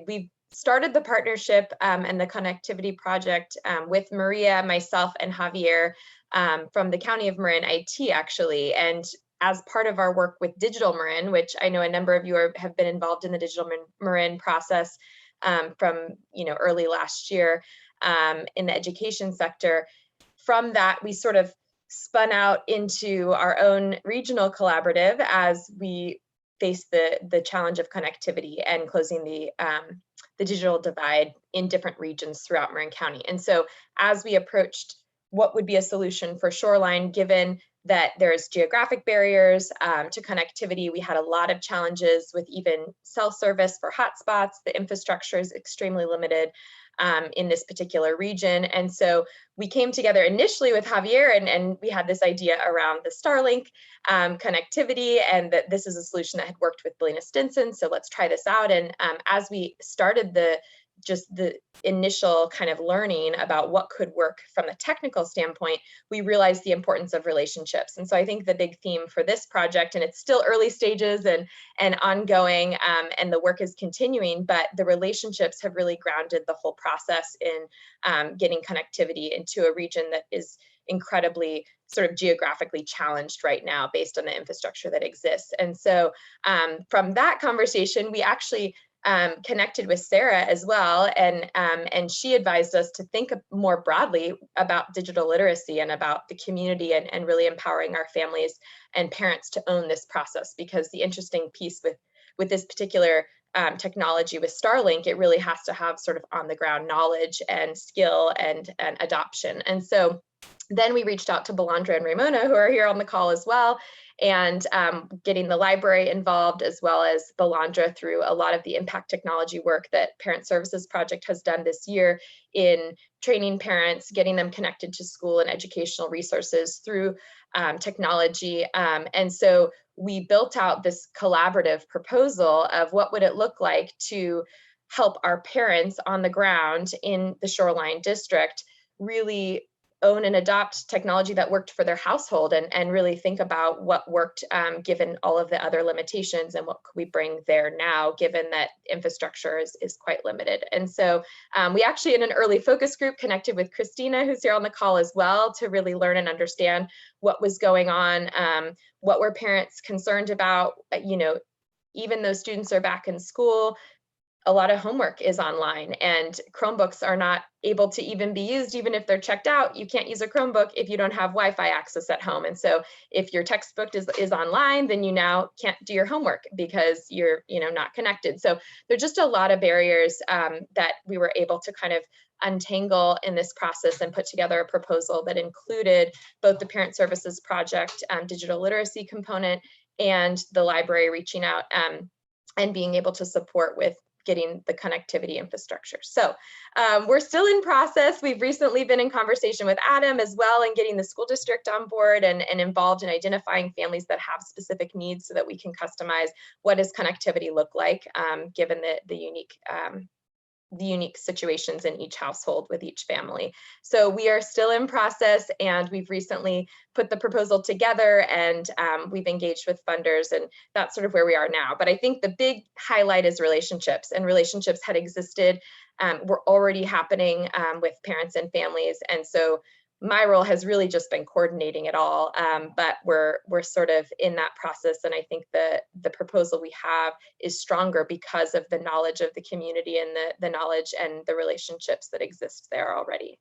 we started the partnership and the connectivity project with Maria, myself, and Javier from the County of Marin IT, actually. And as part of our work with Digital Marin, which I know a number of you have been involved in the Digital Marin process from early last year in the education sector. From that, we sort of spun out into our own regional collaborative as we face the challenge of connectivity and closing the digital divide in different regions throughout Marin County. And so as we approached what would be a solution for Shoreline, given that there's geographic barriers to connectivity, we had a lot of challenges with even cell service for hotspots. The infrastructure is extremely limited in this particular region. And so we came together initially with Javier and we had this idea around the Starlink connectivity, and that this is a solution that had worked with Belina Stinson. So let's try this out. And as we started the initial kind of learning about what could work from a technical standpoint, we realized the importance of relationships. And so I think the big theme for this project, and it's still early stages and ongoing, and the work is continuing, but the relationships have really grounded the whole process in getting connectivity into a region that is incredibly sort of geographically challenged right now based on the infrastructure that exists. And so from that conversation, we actually connected with Sarah as well, and she advised us to think more broadly about digital literacy and about the community and really empowering our families and parents to own this process. Because the interesting piece with this particular technology with Starlink, it really has to have sort of on the ground knowledge and skill and adoption. And so then we reached out to Belandra and Ramona, who are here on the call as well, and getting the library involved, as well as Belandra through a lot of the impact technology work that Parent Services Project has done this year in training parents, getting them connected to school and educational resources through technology. And so we built out this collaborative proposal of what would it look like to help our parents on the ground in the Shoreline District really own and adopt technology that worked for their household, and really think about what worked given all of the other limitations, and what could we bring there now given that infrastructure is quite limited. And so we actually, in an early focus group, connected with Christina, who's here on the call as well, to really learn and understand what was going on, what were parents concerned about. Even though students are back in school, a lot of homework is online, and Chromebooks are not able to even be used. Even if they're checked out, you can't use a Chromebook if you don't have Wi-Fi access at home. And so if your textbook is online, then you now can't do your homework because you're not connected. So there's just a lot of barriers that we were able to kind of untangle in this process and put together a proposal that included both the Parent Services Project digital literacy component and the library reaching out and being able to support with getting the connectivity infrastructure. So we're still in process. We've recently been in conversation with Adam as well, and getting the school district on board and involved in identifying families that have specific needs so that we can customize what does connectivity look like given the unique situations in each household with each family. So we are still in process, and we've recently put the proposal together, and we've engaged with funders, and that's sort of where we are now. But I think the big highlight is relationships, and relationships had existed, were already happening with parents and families. And so my role has really just been coordinating it all, but we're sort of in that process. And I think the proposal we have is stronger because of the knowledge of the community and the knowledge and the relationships that exist there already.